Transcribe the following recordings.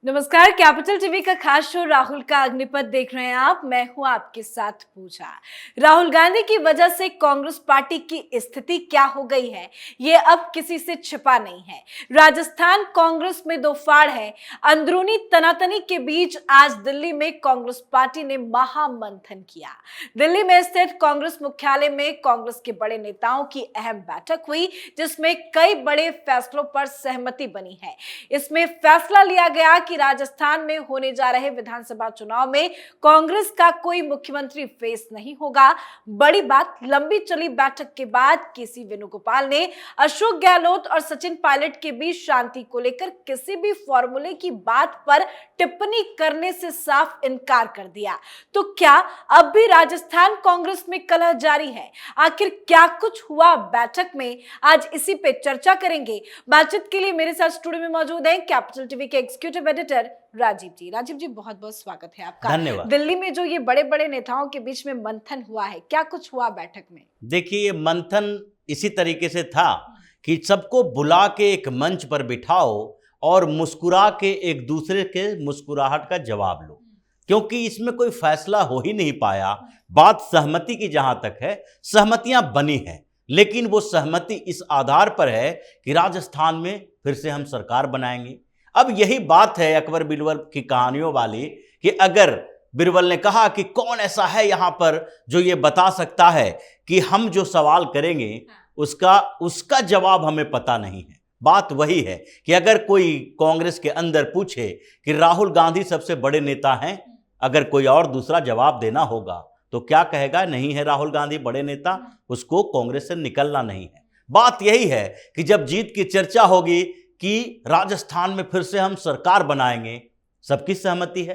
नमस्कार। Capital TV का खास शो राहुल का अग्निपथ देख रहे हैं आप। मैं हूं आपके साथ पूजा। राहुल गांधी की वजह से कांग्रेस पार्टी की स्थिति क्या हो गई है, ये अब किसी से छिपा नहीं है। राजस्थान कांग्रेस में दो फाड़ है। अंदरूनी तनातनी के बीच आज दिल्ली में कांग्रेस पार्टी ने महामंथन किया। दिल्ली में स्थित कांग्रेस मुख्यालय में कांग्रेस के बड़े नेताओं की अहम बैठक हुई, जिसमें कई बड़े फैसलों पर सहमति बनी है। इसमें फैसला लिया गया कि राजस्थान में होने जा रहे विधानसभा चुनाव में कांग्रेस का कोई मुख्यमंत्री फेस नहीं होगा। बड़ी बात, लंबी चली बैठक के बाद केसी वेणुगोपाल ने अशोक गहलोत और सचिन पायलट के बीच शांति को लेकर किसी भी फॉर्मूले की बात पर टिप्पणी करने से साफ इनकार कर दिया। तो क्या अब भी राजस्थान कांग्रेस में कलह जारी है? आखिर क्या कुछ हुआ बैठक में, आज इसी पे चर्चा करेंगे। बातचीत के लिए मेरे साथ स्टूडियो में मौजूद हैं कैपिटल टीवी के एग्जीक्यूटिव एडिटर राजीव जी। राजीव जी, बहुत बहुत स्वागत है आपका। धन्यवाद। दिल्ली में जो ये बड़े बड़े नेताओं के बीच में मंथन हुआ है, क्या कुछ हुआ बैठक में? देखिए, ये मंथन इसी तरीके से था कि सबको बुला के एक मंच पर बिठाओ और मुस्कुरा के एक दूसरे के मुस्कुराहट का जवाब लो, क्योंकि इसमें कोई फैसला हो ही नहीं पाया। बात सहमति की जहां तक है, सहमतियां बनी हैं, लेकिन वो सहमति इस आधार पर है कि राजस्थान में फिर से हम सरकार बनाएंगे। अब यही बात है अकबर बिरबल की कहानियों वाली कि अगर बिरबल ने कहा कि कौन ऐसा है यहां पर जो ये बता सकता है कि हम जो सवाल करेंगे उसका जवाब हमें पता नहीं है। बात वही है कि अगर कोई कांग्रेस के अंदर पूछे कि राहुल गांधी सबसे बड़े नेता हैं, अगर कोई और दूसरा जवाब देना होगा तो क्या कहेगा? नहीं है राहुल गांधी बड़े नेता, उसको कांग्रेस से निकलना नहीं है। बात यही है कि जब जीत की चर्चा होगी कि राजस्थान में फिर से हम सरकार बनाएंगे, सबकी सहमति है।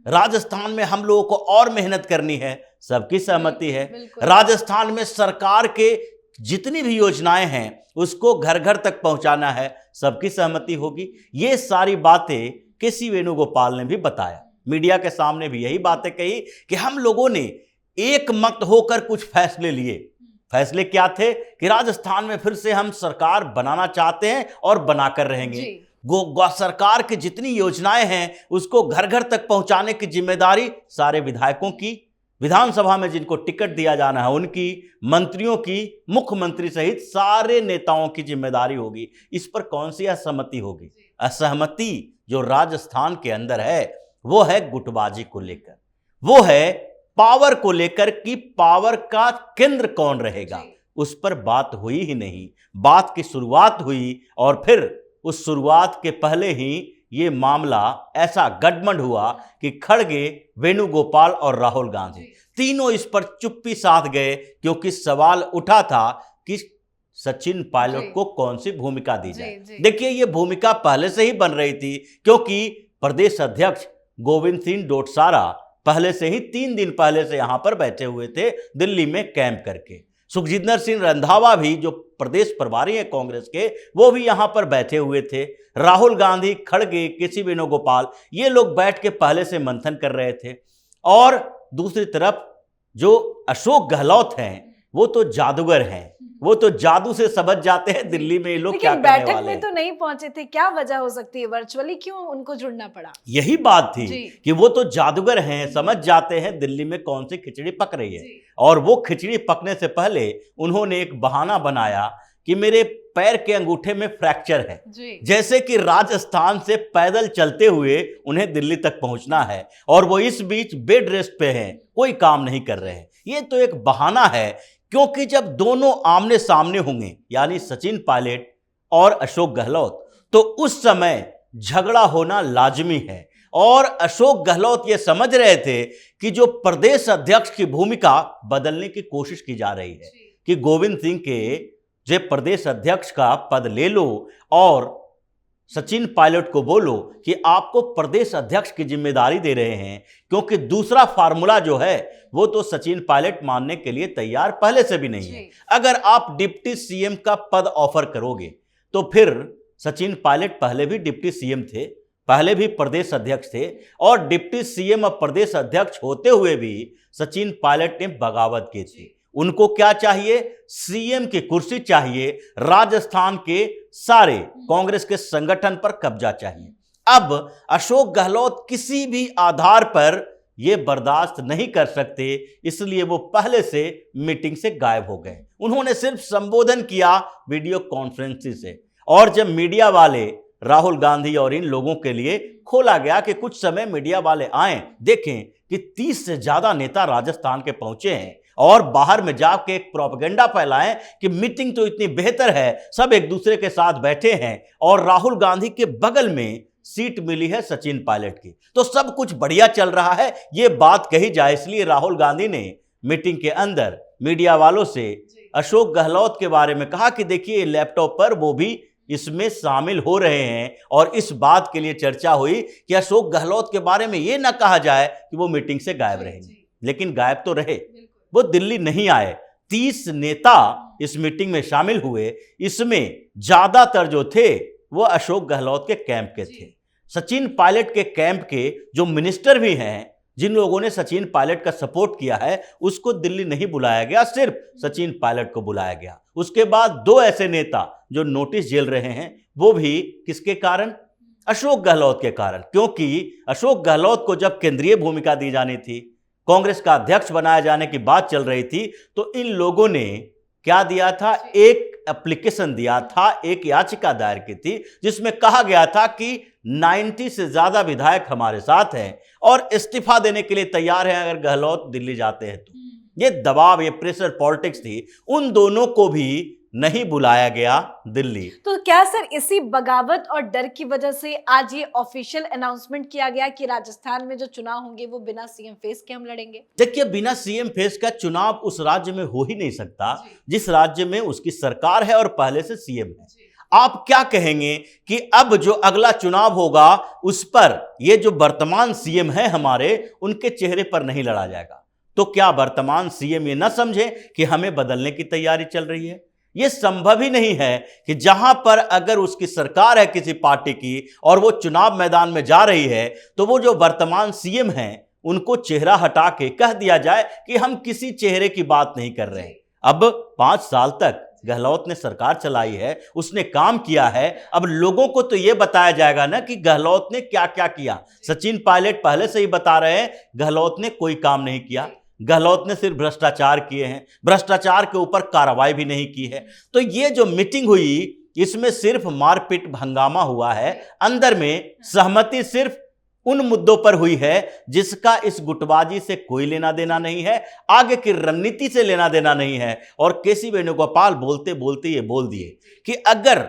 राजस्थान में हम लोगों को और मेहनत करनी है, सबकी सहमति है। राजस्थान में सरकार के जितनी भी योजनाएं हैं उसको घर घर तक पहुंचाना है, सबकी सहमति होगी। ये सारी बातें केसी वेणुगोपाल ने भी बताया, मीडिया के सामने भी यही बातें कही कि हम लोगों ने एक मत होकर कुछ फैसले लिए। फैसले क्या थे कि राजस्थान में फिर से हम सरकार बनाना चाहते हैं और बनाकर रहेंगे। सरकार की जितनी योजनाएं हैं उसको घर घर तक पहुंचाने की जिम्मेदारी सारे विधायकों की, विधानसभा में जिनको टिकट दिया जाना है उनकी, मंत्रियों की, मुख्यमंत्री सहित सारे नेताओं की जिम्मेदारी होगी। इस पर कौन सी असहमति होगी? असहमति जो राजस्थान के अंदर है वो है गुटबाजी को लेकर, वो है पावर को लेकर कि पावर का केंद्र कौन रहेगा, उस पर बात हुई ही नहीं। बात की शुरुआत हुई और फिर उस शुरुआत के पहले ही ये मामला ऐसा गड़बड़ हुआ कि खड़गे, वेणुगोपाल और राहुल गांधी तीनों इस पर चुप्पी साध गए, क्योंकि सवाल उठा था कि सचिन पायलट को कौन सी भूमिका दी जाए। देखिए, ये भूमिका पहले से ही बन रही थी, क्योंकि प्रदेश अध्यक्ष गोविंद सिंह डोटासरा पहले से ही 3 दिन पहले से यहां पर बैठे हुए थे दिल्ली में कैंप करके। सुखजिंदर सिंह रंधावा भी जो प्रदेश प्रभारी हैं कांग्रेस के, वो भी यहां पर बैठे हुए थे। राहुल गांधी, खड़गे, केसी वेणुगोपाल, ये लोग बैठ के पहले से मंथन कर रहे थे। और दूसरी तरफ जो अशोक गहलोत हैं वो तो जादूगर हैं, वो तो जादू से समझ जाते हैं दिल्ली में ये लोग क्या करने वाले हैं। बैठक में तो नहीं पहुंचे थे, क्या वजह हो सकती है? वर्चुअली क्यों उनको जुड़ना पड़ा? यही बात थी कि वो तो जादूगर हैं, समझ जाते हैं दिल्ली में कौन सी खिचड़ी पक रही है। और वो खिचड़ी पकने से पहले उन्होंने एक बहाना बनाया कि मेरे पैर के अंगूठे में फ्रैक्चर है, जैसे कि राजस्थान से पैदल चलते हुए उन्हें दिल्ली तक पहुंचना है और वो इस बीच बेड रेस्ट पे हैं, कोई काम नहीं कर रहे हैं। ये तो एक बहाना है, क्योंकि जब दोनों आमने सामने होंगे, यानी सचिन पायलट और अशोक गहलोत, तो उस समय झगड़ा होना लाजमी है। और अशोक गहलोत ये समझ रहे थे कि जो प्रदेश अध्यक्ष की भूमिका बदलने की कोशिश की जा रही है कि गोविंद सिंह के जो प्रदेश अध्यक्ष का पद ले लो और सचिन पायलट को बोलो कि आपको प्रदेश अध्यक्ष की जिम्मेदारी दे रहे हैं, क्योंकि दूसरा फार्मूला जो है वो तो सचिन पायलट मानने के लिए तैयार पहले से भी नहीं है। अगर आप डिप्टी सीएम का पद ऑफर करोगे तो फिर सचिन पायलट पहले भी डिप्टी सीएम थे, पहले भी प्रदेश अध्यक्ष थे, और डिप्टी सीएम और प्रदेश अध्यक्ष होते हुए भी सचिन पायलट ने बगावत की थी। उनको क्या चाहिए? सीएम की कुर्सी चाहिए, राजस्थान के सारे कांग्रेस के संगठन पर कब्जा चाहिए। अब अशोक गहलोत किसी भी आधार पर ये बर्दाश्त नहीं कर सकते, इसलिए वो पहले से मीटिंग से गायब हो गए। उन्होंने सिर्फ संबोधन किया वीडियो कॉन्फ्रेंसिंग से, और जब मीडिया वाले राहुल गांधी और इन लोगों के लिए खोला गया कि कुछ समय मीडिया वाले आए, देखें कि 30 से ज्यादा नेता राजस्थान के पहुंचे हैं और बाहर में जाके एक प्रोपेगेंडा फैलाएं कि मीटिंग तो इतनी बेहतर है, सब एक दूसरे के साथ बैठे हैं और राहुल गांधी के बगल में सीट मिली है सचिन पायलट की, तो सब कुछ बढ़िया चल रहा है, ये बात कही जाए। इसलिए राहुल गांधी ने मीटिंग के अंदर मीडिया वालों से अशोक गहलोत के बारे में कहा कि देखिए लैपटॉप पर वो भी इसमें शामिल हो रहे हैं, और इस बात के लिए चर्चा हुई कि अशोक गहलोत के बारे में यह ना कहा जाए कि वो मीटिंग से गायब रहेंगे, लेकिन गायब तो रहे, वो दिल्ली नहीं आए। 30 नेता इस मीटिंग में शामिल हुए, इसमें ज्यादातर जो थे वो अशोक गहलोत के कैंप के थे। सचिन पायलट के कैंप के जो मिनिस्टर भी हैं, जिन लोगों ने सचिन पायलट का सपोर्ट किया है, उसको दिल्ली नहीं बुलाया गया, सिर्फ सचिन पायलट को बुलाया गया। उसके बाद 2 ऐसे नेता जो नोटिस झेल रहे हैं, वो भी किसके कारण? अशोक गहलोत के कारण, क्योंकि अशोक गहलोत को जब केंद्रीय भूमिका दी जानी थी, कांग्रेस का अध्यक्ष बनाए जाने की बात चल रही थी, तो इन लोगों ने क्या दिया था? एक एप्लीकेशन दिया था, एक याचिका दायर की थी, जिसमें कहा गया था कि 90 से ज्यादा विधायक हमारे साथ हैं और इस्तीफा देने के लिए तैयार हैं अगर गहलोत दिल्ली जाते हैं तो। ये दबाव, ये प्रेशर पॉलिटिक्स थी, उन दोनों को भी नहीं बुलाया गया दिल्ली। तो क्या सर इसी बगावत और डर की वजह से आज ये ऑफिशियल अनाउंसमेंट किया गया कि राजस्थान में जो चुनाव होंगे वो बिना सीएम फेस के हम लड़ेंगे? देखिए, बिना सीएम फेस का चुनाव उस राज्य में हो ही नहीं सकता जिस राज्य में उसकी सरकार है और पहले से सीएम है। आप क्या कहेंगे कि अब जो अगला चुनाव होगा उस पर ये जो वर्तमान सीएम है हमारे, उनके चेहरे पर नहीं लड़ा जाएगा? तो क्या वर्तमान सीएम ये ना समझे कि हमें बदलने की तैयारी चल रही है? ये संभव ही नहीं है कि जहां पर अगर उसकी सरकार है किसी पार्टी की और वो चुनाव मैदान में जा रही है, तो वो जो वर्तमान सीएम हैं उनको चेहरा हटा के कह दिया जाए कि हम किसी चेहरे की बात नहीं कर रहे हैं। अब 5 साल तक गहलोत ने सरकार चलाई है, उसने काम किया है, अब लोगों को तो यह बताया जाएगा ना कि गहलोत ने क्या क्या किया। सचिन पायलट पहले से ही बता रहे हैं गहलोत ने कोई काम नहीं किया, गहलोत ने सिर्फ भ्रष्टाचार किए हैं, भ्रष्टाचार के ऊपर कार्रवाई भी नहीं की है। तो ये जो मीटिंग हुई, इसमें सिर्फ मारपीट हंगामा हुआ है, अंदर में सहमति सिर्फ उन मुद्दों पर हुई है जिसका इस गुटबाजी से कोई लेना देना नहीं है, आगे की रणनीति से लेना देना नहीं है। और केसी वेणुगोपाल बोलते बोलते ये बोल दिए कि अगर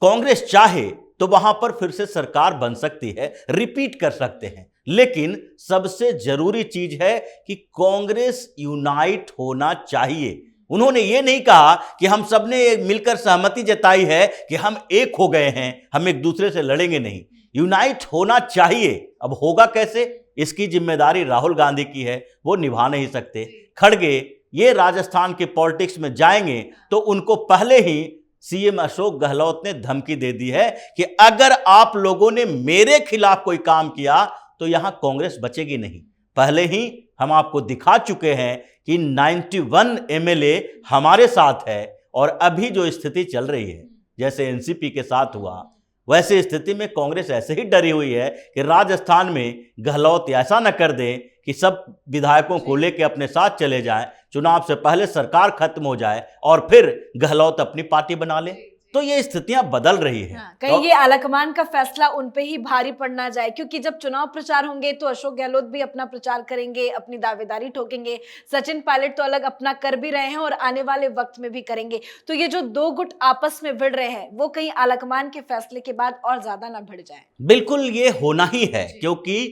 कांग्रेस चाहे तो वहां पर फिर से सरकार बन सकती है, रिपीट कर सकते हैं, लेकिन सबसे जरूरी चीज है कि कांग्रेस यूनाइट होना चाहिए। उन्होंने ये नहीं कहा कि हम सबने मिलकर सहमति जताई है कि हम एक हो गए हैं, हम एक दूसरे से लड़ेंगे नहीं, यूनाइट होना चाहिए। अब होगा कैसे, इसकी जिम्मेदारी राहुल गांधी की है, वो निभा नहीं सकते। खड़गे ये राजस्थान के पॉलिटिक्स में जाएंगे तो उनको पहले ही सीएम अशोक गहलोत ने धमकी दे दी है कि अगर आप लोगों ने मेरे खिलाफ कोई काम किया तो यहां कांग्रेस बचेगी नहीं। पहले ही हम आपको दिखा चुके हैं कि 91 एमएलए हमारे साथ है, और अभी जो स्थिति चल रही है, जैसे एनसीपी के साथ हुआ, वैसे स्थिति में कांग्रेस ऐसे ही डरी हुई है कि राजस्थान में गहलोत ऐसा न कर दें कि सब विधायकों को लेकर अपने साथ चले जाएं, चुनाव से पहले सरकार खत्म हो जाए और फिर गहलोत अपनी पार्टी बना ले। तो ये स्थितियां बदल रही हैं। कहीं ये आलाकमान का फैसला उन पे ही भारी पड़ना जाए, क्योंकि जब चुनाव प्रचार होंगे तो अशोक गहलोत भी अपना प्रचार करेंगे, अपनी दावेदारी ठोकेंगे। सचिन पायलट तो अलग अपना कर भी रहे हैं और आने वाले वक्त में भी करेंगे। तो ये जो 2 गुट आपस में भिड़ रहे हैं, वो कहीं आलाकमान के फैसले के बाद और ज्यादा ना भिड़ जाए। बिल्कुल ये होना ही है, क्योंकि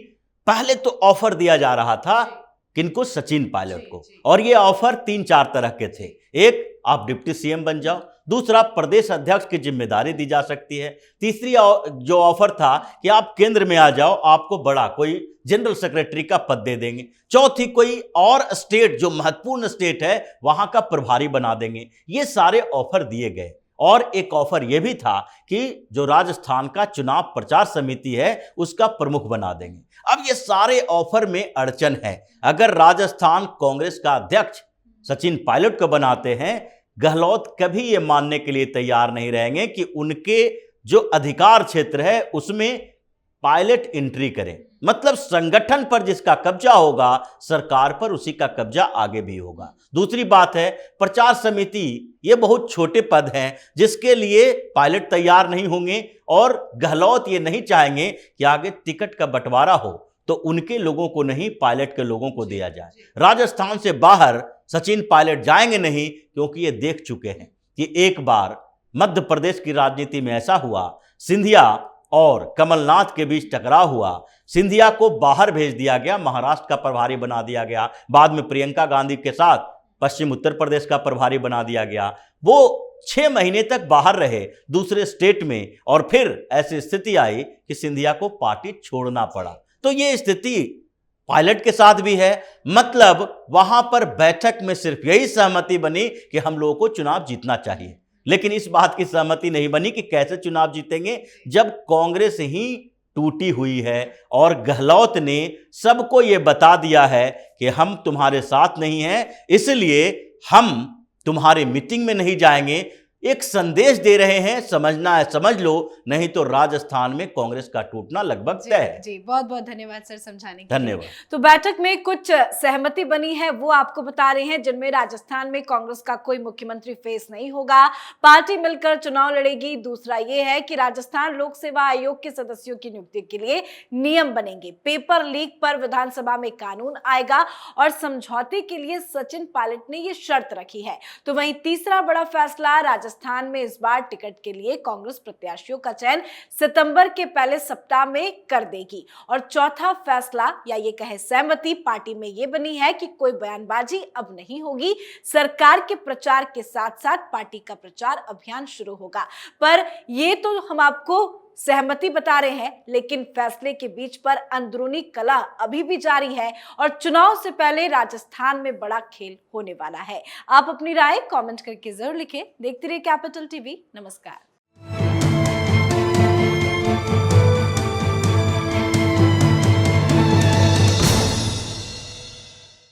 पहले तो ऑफर दिया जा रहा था किनको? सचिन पायलट को, और ये ऑफर 3-4 तरह के थे। एक, आप डिप्टी सीएम बन जाओ, दूसरा प्रदेश अध्यक्ष की जिम्मेदारी दी जा सकती है, तीसरी जो ऑफर था कि आप केंद्र में आ जाओ, आपको बड़ा कोई जनरल सेक्रेटरी का पद दे देंगे, चौथी कोई और स्टेट जो महत्वपूर्ण स्टेट है वहां का प्रभारी बना देंगे। ये सारे ऑफर दिए गए, और एक ऑफर यह भी था कि जो राजस्थान का चुनाव प्रचार समिति है उसका प्रमुख बना देंगे। अब ये सारे ऑफर में अड़चन है। अगर राजस्थान कांग्रेस का अध्यक्ष सचिन पायलट को बनाते हैं, गहलोत कभी ये मानने के लिए तैयार नहीं रहेंगे कि उनके जो अधिकार क्षेत्र है उसमें पायलट एंट्री करें, मतलब संगठन पर जिसका कब्जा होगा सरकार पर उसी का कब्जा आगे भी होगा। दूसरी बात है प्रचार समिति, ये बहुत छोटे पद हैं जिसके लिए पायलट तैयार नहीं होंगे और गहलोत ये नहीं चाहेंगे कि आगे टिकट का बंटवारा हो तो उनके लोगों को नहीं, पायलट के लोगों को दिया जाए। राजस्थान से बाहर सचिन पायलट जाएंगे नहीं, क्योंकि ये देख चुके हैं कि एक बार मध्य प्रदेश की राजनीति में ऐसा हुआ, सिंधिया और कमलनाथ के बीच टकराव हुआ, सिंधिया को बाहर भेज दिया गया, महाराष्ट्र का प्रभारी बना दिया गया, बाद में प्रियंका गांधी के साथ पश्चिम उत्तर प्रदेश का प्रभारी बना दिया गया। वो 6 महीने तक बाहर रहे दूसरे स्टेट में, और फिर ऐसी स्थिति आई कि सिंधिया को पार्टी छोड़ना पड़ा। तो ये स्थिति पायलट के साथ भी है, मतलब वहां पर बैठक में सिर्फ यही सहमति बनी कि हम लोगों को चुनाव जीतना चाहिए, लेकिन इस बात की सहमति नहीं बनी कि कैसे चुनाव जीतेंगे जब कांग्रेस ही टूटी हुई है और गहलोत ने सबको ये बता दिया है कि हम तुम्हारे साथ नहीं हैं, इसलिए हम तुम्हारे मीटिंग में नहीं जाएंगे। एक संदेश दे रहे हैं, समझना है समझ लो, नहीं तो राजस्थान में कांग्रेस का टूटना लगभग तय है। जी बहुत बहुत धन्यवाद सर समझाने के लिए। धन्यवाद। तो बैठक में कुछ सहमति बनी है वो आपको बता रहे हैं, जिनमें राजस्थान में कांग्रेस का कोई मुख्यमंत्री फेस नहीं होगा, पार्टी मिलकर चुनाव लड़ेगी। दूसरा ये है कि राजस्थान लोक सेवा आयोग के सदस्यों की नियुक्ति के लिए नियम बनेंगे, पेपर लीक पर विधानसभा में कानून आएगा और समझौते के लिए सचिन पायलट ने ये शर्त रखी है। तो वहीं तीसरा बड़ा फैसला, राजस्थान में इस बार टिकट के लिए कांग्रेस प्रत्याशियों का चयन सितंबर के पहले सप्ताह में कर देगी। और चौथा फैसला या ये कहे सहमति पार्टी में ये बनी है कि कोई बयानबाजी अब नहीं होगी, सरकार के प्रचार के साथ साथ पार्टी का प्रचार अभियान शुरू होगा। पर ये तो हम आपको सहमति बता रहे हैं, लेकिन फैसले के बीच पर अंदरूनी कलह अभी भी जारी है और चुनाव से पहले राजस्थान में बड़ा खेल होने वाला है। आप अपनी राय कमेंट करके जरूर लिखें। देखते रहिए कैपिटल टीवी। नमस्कार।